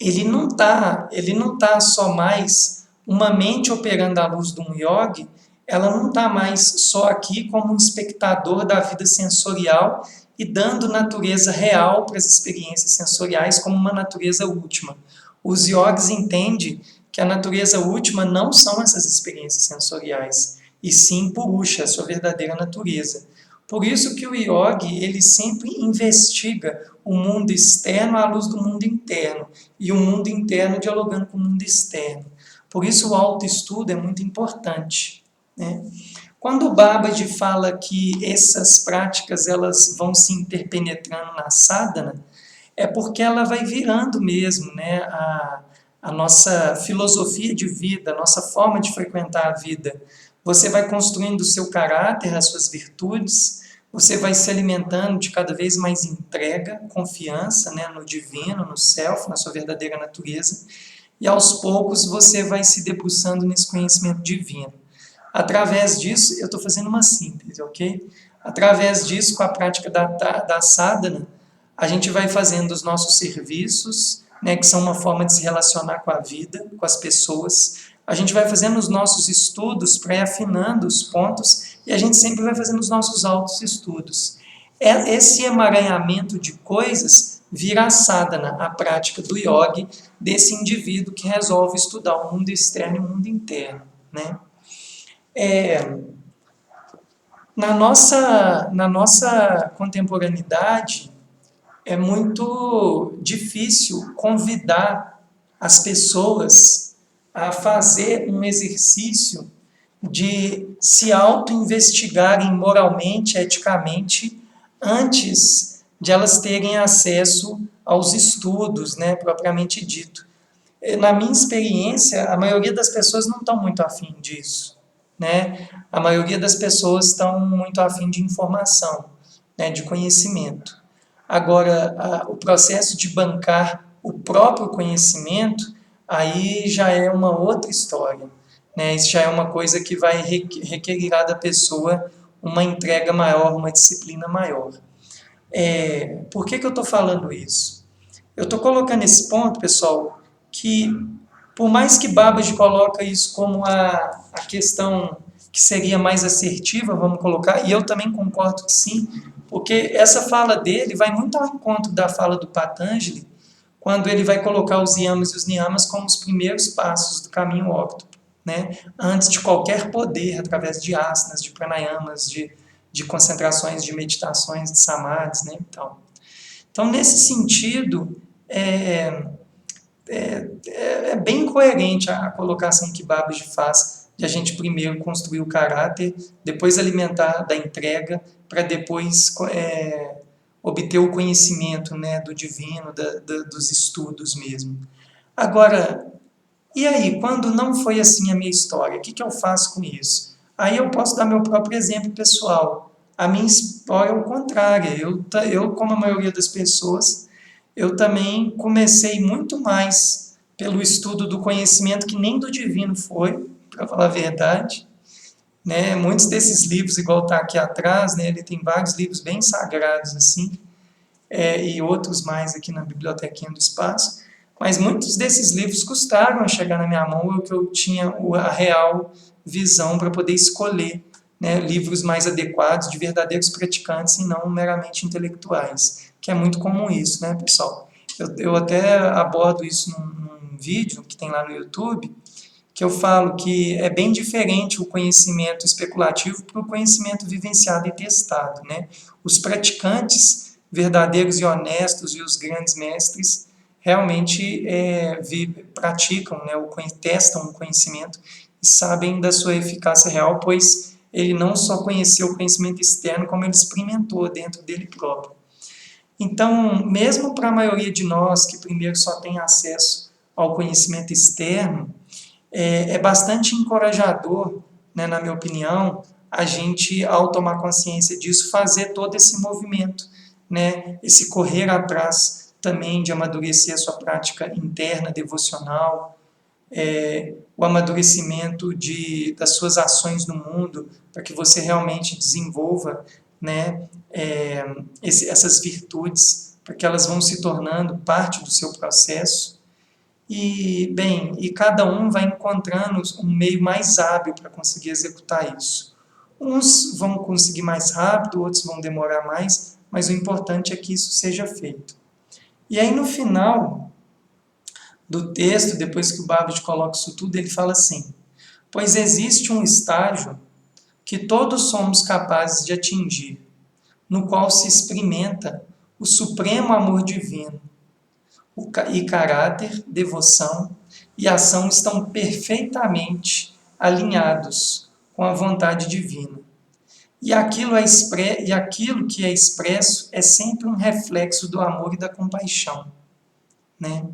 ele não tá só mais uma mente operando à luz de um yogi, ela não está mais só aqui como um espectador da vida sensorial e dando natureza real para as experiências sensoriais como uma natureza última. Os yogis entendem que a natureza última não são essas experiências sensoriais, e sim Purusha, a sua verdadeira natureza. Por isso que o yogi, ele sempre investiga o mundo externo à luz do mundo interno, e o mundo interno dialogando com o mundo externo. Por isso o autoestudo é muito importante, né? Quando o Babaji fala que essas práticas elas vão se interpenetrando na sadhana, é porque ela vai virando mesmo, né, a nossa filosofia de vida, a nossa forma de frequentar a vida. Você vai construindo o seu caráter, as suas virtudes, você vai se alimentando de cada vez mais entrega, confiança, né, no divino, no self, na sua verdadeira natureza, e aos poucos você vai se debruçando nesse conhecimento divino. Através disso, eu estou fazendo uma síntese, ok? Através disso, com a prática da sadhana, a gente vai fazendo os nossos serviços, né, que são uma forma de se relacionar com a vida, com as pessoas. A gente vai fazendo os nossos estudos, pré-afinando os pontos, e a gente sempre vai fazendo os nossos altos estudos. Esse emaranhamento de coisas vira a sadhana, a prática do yoga, desse indivíduo que resolve estudar o mundo externo e o mundo interno, né? Na nossa contemporaneidade, é muito difícil convidar as pessoas a fazer um exercício de se auto-investigarem moralmente, eticamente, antes de elas terem acesso aos estudos, né, propriamente dito. Na minha experiência, a maioria das pessoas não estão muito afim disso, né? A maioria das pessoas estão muito afim de informação, né, de conhecimento. Agora, o processo de bancar o próprio conhecimento, aí já é uma outra história, né? Isso já é uma coisa que vai requerirá da pessoa uma entrega maior, uma disciplina maior. Por que eu estou falando isso? Eu estou colocando esse ponto, pessoal, que por mais que Babaji coloca isso como a questão que seria mais assertiva, vamos colocar, e eu também concordo que sim, porque essa fala dele vai muito ao encontro da fala do Patanjali, quando ele vai colocar os yamas e os niyamas como os primeiros passos do caminho óctuplo, né? Antes de qualquer poder, através de asanas, de pranayamas, de concentrações, de meditações, de samadhis, né? Então, nesse sentido, é bem coerente a colocação que Babaji faz de a gente primeiro construir o caráter, depois alimentar da entrega, para depois obter o conhecimento, né, do divino, dos estudos mesmo. Agora, e aí, quando não foi assim a minha história, o que eu faço com isso? Aí eu posso dar meu próprio exemplo pessoal. A minha história é o contrário. Eu, como a maioria das pessoas, eu também comecei muito mais pelo estudo do conhecimento que nem do divino foi, para falar a verdade. Né? Muitos desses livros, igual está aqui atrás, né? Ele tem vários livros bem sagrados assim, e outros mais aqui na bibliotequinha do espaço. Mas muitos desses livros custaram a chegar na minha mão, que eu tinha a real visão para poder escolher, né, livros mais adequados, de verdadeiros praticantes e não meramente intelectuais, que é muito comum isso, né, pessoal? Eu até abordo isso num vídeo que tem lá no YouTube, que eu falo que é bem diferente o conhecimento especulativo para o conhecimento vivenciado e testado, né? Os praticantes verdadeiros e honestos e os grandes mestres realmente praticam, né, testam o conhecimento e sabem da sua eficácia real, pois ele não só conheceu o conhecimento externo, como ele experimentou dentro dele próprio. Então, mesmo para a maioria de nós que primeiro só tem acesso ao conhecimento externo, é bastante encorajador, né, na minha opinião, a gente, ao tomar consciência disso, fazer todo esse movimento, né, esse correr atrás também de amadurecer a sua prática interna, devocional, o amadurecimento das suas ações no mundo, para que você realmente desenvolva, né, essas virtudes, para que elas vão se tornando parte do seu processo. E, bem, cada um vai encontrando um meio mais hábil para conseguir executar isso. Uns vão conseguir mais rápido, outros vão demorar mais, mas o importante é que isso seja feito. E aí, no final do texto, depois que o Babaji coloca isso tudo, ele fala assim: pois existe um estágio que todos somos capazes de atingir, no qual se experimenta o supremo amor divino, e caráter, devoção e ação estão perfeitamente alinhados com a vontade divina. E aquilo que é expresso é sempre um reflexo do amor e da compaixão, né?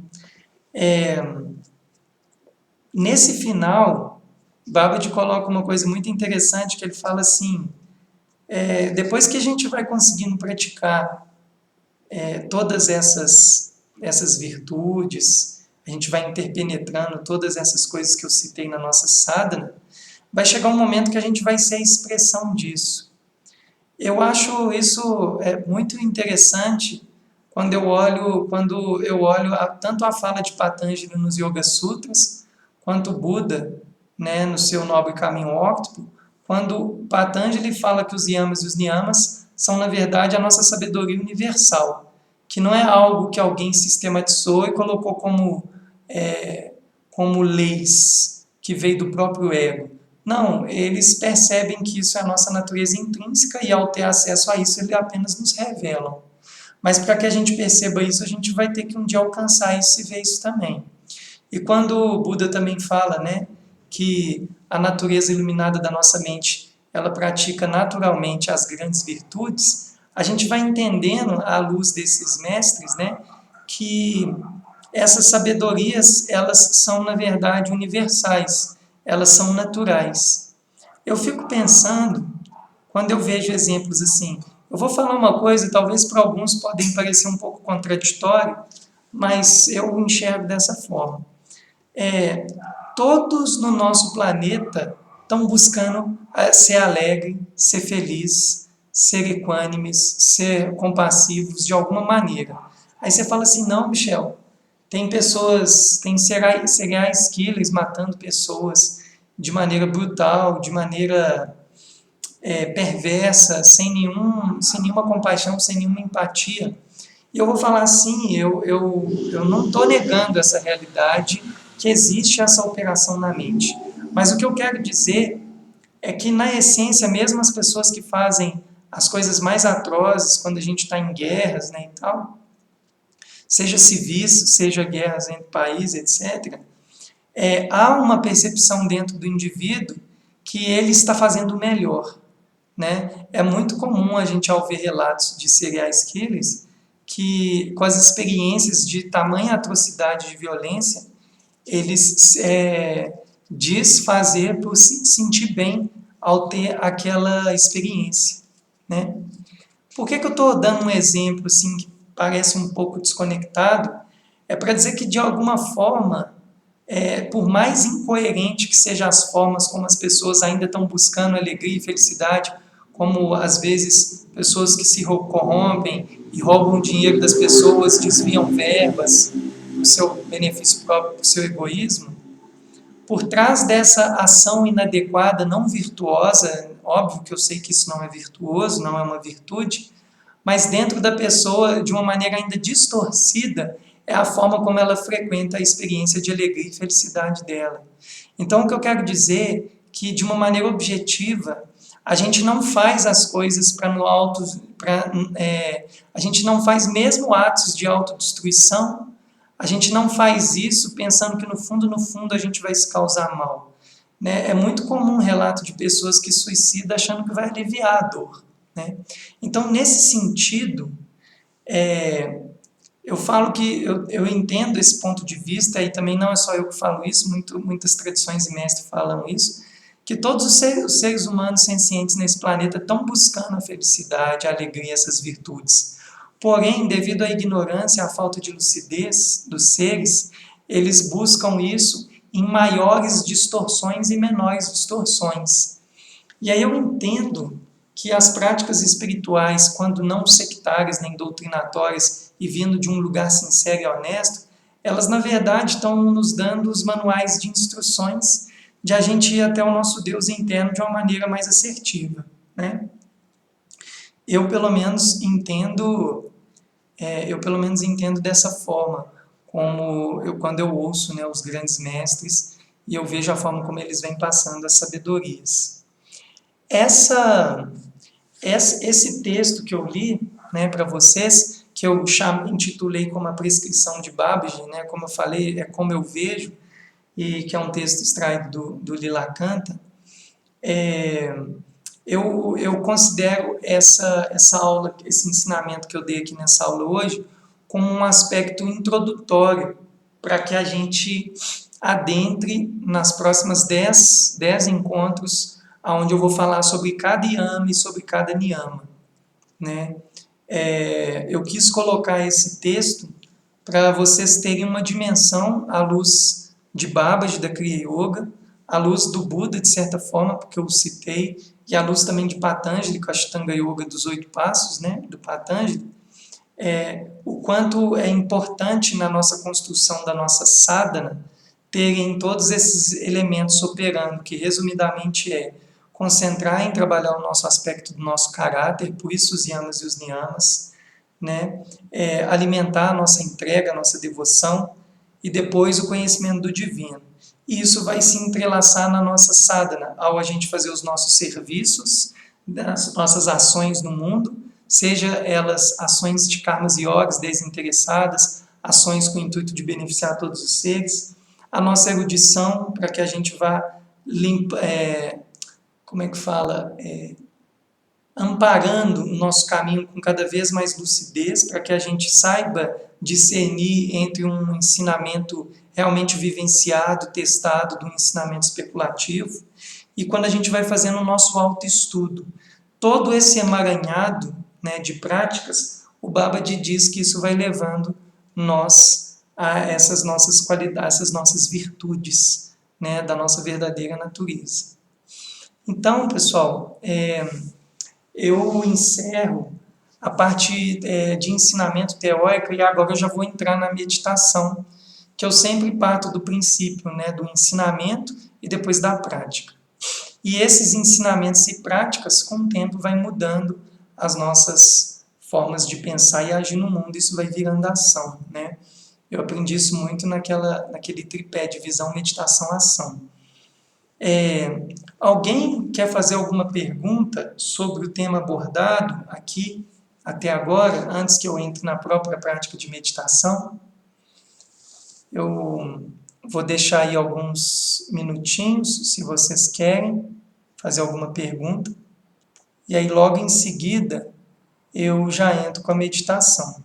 Nesse final, Babaji coloca uma coisa muito interessante, que ele fala assim, depois que a gente vai conseguindo praticar todas essas virtudes, a gente vai interpenetrando todas essas coisas que eu citei na nossa sadhana, vai chegar um momento que a gente vai ser a expressão disso. Eu acho isso muito interessante quando eu olho tanto a fala de Patanjali nos Yoga Sutras, quanto o Buda, né, no seu Nobre Caminho Óctuplo, quando Patanjali fala que os yamas e os niyamas são, na verdade, a nossa sabedoria universal, que não é algo que alguém sistematizou e colocou como leis, que veio do próprio ego. Não, eles percebem que isso é a nossa natureza intrínseca e ao ter acesso a isso, eles apenas nos revelam. Mas para que a gente perceba isso, a gente vai ter que um dia alcançar isso e ver isso também. E quando o Buda também fala, né, que a natureza iluminada da nossa mente, ela pratica naturalmente as grandes virtudes, a gente vai entendendo, à luz desses mestres, né, que essas sabedorias, elas são, na verdade, universais, elas são naturais. Eu fico pensando, quando eu vejo exemplos assim, eu vou falar uma coisa, talvez para alguns podem parecer um pouco contraditório, mas eu enxergo dessa forma. Todos no nosso planeta estão buscando ser alegre, ser feliz, ser equânimes, ser compassivos de alguma maneira. Aí você fala assim, não, Michel, tem pessoas, tem serial killers matando pessoas de maneira brutal, de maneira perversa, sem nenhuma compaixão, sem nenhuma empatia. E eu vou falar assim, eu não estou negando essa realidade, que existe essa operação na mente. Mas o que eu quero dizer é que, na essência, mesmo as pessoas que fazem as coisas mais atrozes, quando a gente está em guerras, né, e tal, seja civis, seja guerras entre países, etc., há uma percepção dentro do indivíduo que ele está fazendo o melhor. Né? É muito comum a gente, ao ver relatos de serial killers, que com as experiências de tamanha atrocidade de violência, eles desfazer por se sentir bem ao ter aquela experiência. Né? Por que eu estou dando um exemplo assim, que parece um pouco desconectado? É para dizer que, de alguma forma, por mais incoerente que sejam as formas como as pessoas ainda estão buscando alegria e felicidade, como às vezes pessoas que se corrompem e roubam o dinheiro das pessoas, desviam verbas para o seu benefício próprio, para o seu egoísmo, por trás dessa ação inadequada, não virtuosa, óbvio que eu sei que isso não é virtuoso, não é uma virtude, mas dentro da pessoa, de uma maneira ainda distorcida, é a forma como ela frequenta a experiência de alegria e felicidade dela. Então, o que eu quero dizer é que, de uma maneira objetiva, a gente não faz as coisas para no auto, a gente não faz mesmo atos de autodestruição, a gente não faz isso pensando que no fundo a gente vai se causar mal. Né? É muito comum um relato de pessoas que suicidam achando que vai aliviar a dor. Né? Então, nesse sentido, eu falo que eu entendo esse ponto de vista, e também não é só eu que falo isso, muitas tradições e mestres falam isso, que todos os seres humanos sencientes nesse planeta estão buscando a felicidade, a alegria, essas virtudes. Porém, devido à ignorância, à falta de lucidez dos seres, eles buscam isso em maiores distorções e menores distorções. E aí eu entendo que as práticas espirituais, quando não sectárias nem doutrinatórias e vindo de um lugar sincero e honesto, elas na verdade estão nos dando os manuais de instruções de a gente ir até o nosso Deus interno de uma maneira mais assertiva. Né? Eu pelo menos entendo dessa forma, quando eu ouço, né, os grandes mestres e eu vejo a forma como eles vêm passando as sabedorias. Esse texto que eu li, né, para vocês, que eu intitulei como a prescrição de Babaji, né, como eu falei, é como eu vejo, e que é um texto extraído do Lilakanta, eu considero essa aula, esse ensinamento que eu dei aqui nessa aula hoje, como um aspecto introdutório para que a gente adentre nas próximas 10 encontros, onde eu vou falar sobre cada yama e sobre cada niyama, né? Eu quis colocar esse texto para vocês terem uma dimensão à luz de Babaji, da Kriya Yoga, à luz do Buda, de certa forma, porque eu citei, e à luz também de Patanjali, com a Ashtanga Yoga dos 8 passos, né, do Patanjali, o quanto é importante na nossa construção da nossa sadhana terem todos esses elementos operando, que resumidamente concentrar em trabalhar o nosso aspecto do nosso caráter, por isso os yamas e os niyamas, né? Alimentar a nossa entrega, a nossa devoção, e depois o conhecimento do divino. E isso vai se entrelaçar na nossa sadhana, ao a gente fazer os nossos serviços, as nossas ações no mundo, seja elas ações de karmas yogas desinteressadas, ações com o intuito de beneficiar todos os seres, a nossa erudição, para que a gente vá amparando o nosso caminho com cada vez mais lucidez, para que a gente saiba discernir entre um ensinamento realmente vivenciado, testado, do ensinamento especulativo, e quando a gente vai fazendo o nosso autoestudo. Todo esse emaranhado, né, de práticas, o Babaji diz que isso vai levando nós a essas nossas qualidades, essas nossas virtudes, né, da nossa verdadeira natureza. Então, pessoal, eu encerro a parte de ensinamento teórico e agora eu já vou entrar na meditação, que eu sempre parto do princípio, né, do ensinamento e depois da prática. E esses ensinamentos e práticas, com o tempo, vai mudando as nossas formas de pensar e agir no mundo, isso vai virando ação, né? Eu aprendi isso muito naquele tripé de visão, meditação, ação. Alguém quer fazer alguma pergunta sobre o tema abordado aqui até agora, antes que eu entre na própria prática de meditação? Eu vou deixar aí alguns minutinhos, se vocês querem fazer alguma pergunta, e aí logo em seguida eu já entro com a meditação.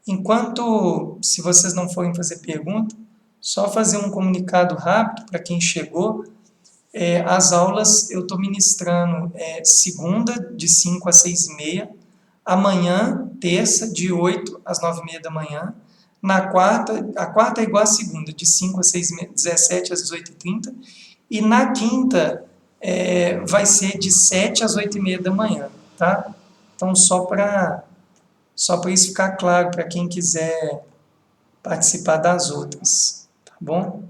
Enquanto, se vocês não forem fazer pergunta, só fazer um comunicado rápido para quem chegou. As aulas eu estou ministrando segunda, de 5 às 6h30, amanhã, terça, de 8 às 9h30 da manhã, a quarta é igual à segunda, de 5 às 6h30, 17 às 18h30, e na quinta vai ser de 7 às 8h30 da manhã, tá? Então, só para isso ficar claro para quem quiser participar das outras, tá bom?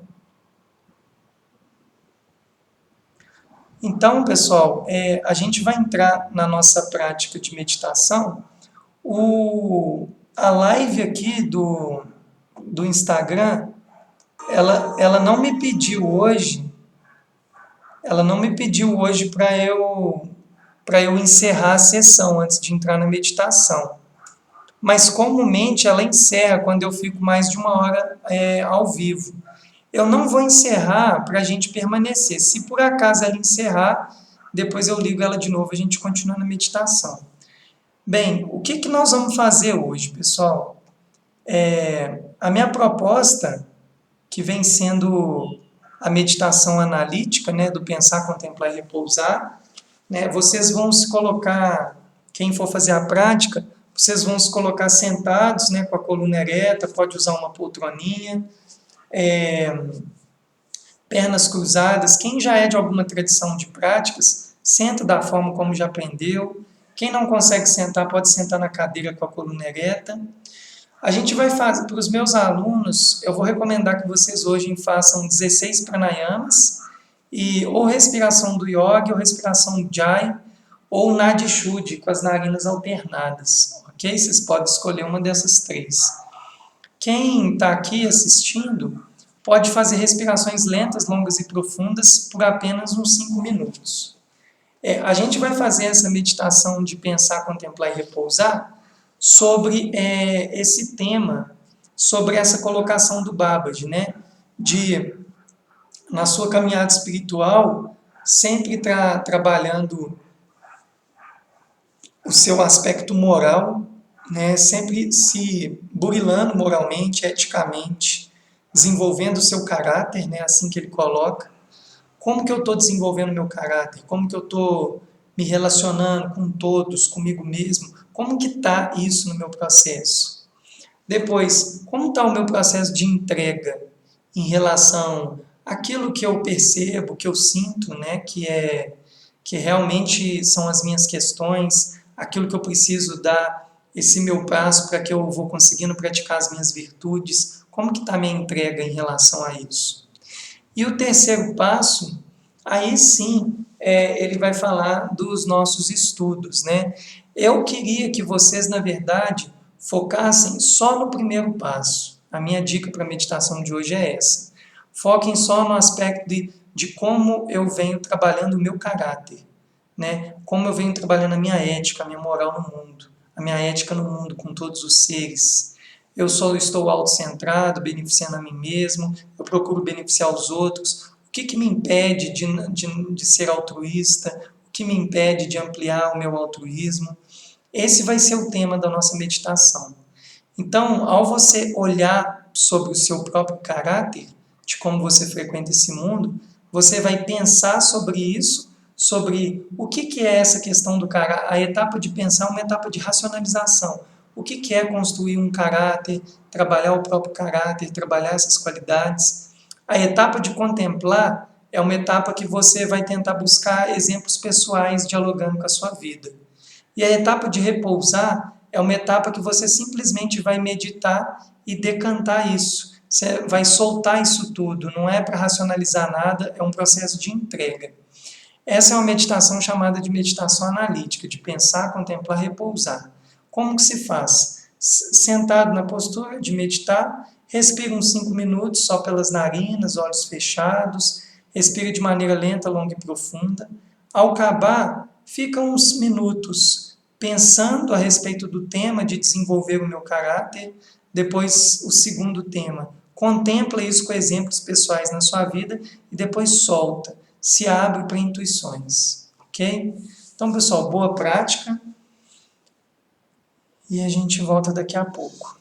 Então, pessoal, a gente vai entrar na nossa prática de meditação. A live aqui do Instagram, ela não me pediu hoje, para eu encerrar a sessão antes de entrar na meditação. Mas comumente ela encerra quando eu fico mais de 1 hora ao vivo. Eu não vou encerrar para a gente permanecer. Se por acaso ela encerrar, depois eu ligo ela de novo, a gente continua na meditação. Bem, o que nós vamos fazer hoje, pessoal? A minha proposta, que vem sendo a meditação analítica, né, do pensar, contemplar e repousar, né, vocês vão se colocar, quem for fazer a prática, vocês vão se colocar sentados, né, com a coluna ereta, pode usar uma poltroninha, pernas cruzadas. Quem já é de alguma tradição de práticas, senta da forma como já aprendeu. Quem não consegue sentar, pode sentar na cadeira com a coluna ereta. A gente vai fazer, para os meus alunos, eu vou recomendar que vocês hoje façam 16 pranayamas, ou respiração do yoga, ou respiração jai, ou nadi shuddhi, com as narinas alternadas, ok? Vocês podem escolher uma dessas 3. Quem está aqui assistindo pode fazer respirações lentas, longas e profundas por apenas uns 5 minutos. A gente vai fazer essa meditação de pensar, contemplar e repousar sobre esse tema, sobre essa colocação do Babaji, né? De, na sua caminhada espiritual, sempre trabalhando o seu aspecto moral né, sempre se burilando moralmente, eticamente, desenvolvendo o seu caráter, né, assim que ele coloca. Como que eu estou desenvolvendo meu caráter? Como que eu estou me relacionando com todos, comigo mesmo? Como que está isso no meu processo? Depois, como está o meu processo de entrega em relação àquilo que eu percebo, que eu sinto, né, que realmente são as minhas questões, aquilo que eu preciso dar esse meu passo para que eu vou conseguindo praticar as minhas virtudes? Como que está a minha entrega em relação a isso? E o terceiro passo, aí sim, ele vai falar dos nossos estudos, né? Eu queria que vocês, na verdade, focassem só no primeiro passo. A minha dica para a meditação de hoje é essa. Foquem só no aspecto de como eu venho trabalhando o meu caráter, né? Como eu venho trabalhando a minha ética, a minha moral no mundo, a minha ética no mundo com todos os seres. Eu só estou autocentrado, beneficiando a mim mesmo, eu procuro beneficiar os outros. O que, que me impede de ser altruísta? O que me impede de ampliar o meu altruísmo? Esse vai ser o tema da nossa meditação. Então, ao você olhar sobre o seu próprio caráter, de como você frequenta esse mundo, você vai pensar sobre isso, sobre o que é essa questão do caráter. A etapa de pensar é uma etapa de racionalização. O que é construir um caráter, trabalhar o próprio caráter, trabalhar essas qualidades. A etapa de contemplar é uma etapa que você vai tentar buscar exemplos pessoais dialogando com a sua vida. E a etapa de repousar é uma etapa que você simplesmente vai meditar e decantar isso. Você vai soltar isso tudo, não é para racionalizar nada, é um processo de entrega. Essa é uma meditação chamada de meditação analítica, de pensar, contemplar, repousar. Como que se faz? Sentado na postura de meditar, respira uns 5 minutos só pelas narinas, olhos fechados, respira de maneira lenta, longa e profunda. Ao acabar, fica uns minutos pensando a respeito do tema de desenvolver o meu caráter. Depois, o segundo tema, contempla isso com exemplos pessoais na sua vida e depois solta, se abre para intuições, ok? Então, pessoal, boa prática e a gente volta daqui a pouco.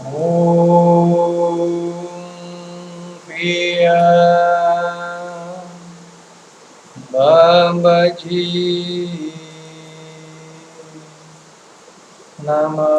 Om Kriya Babaji Namo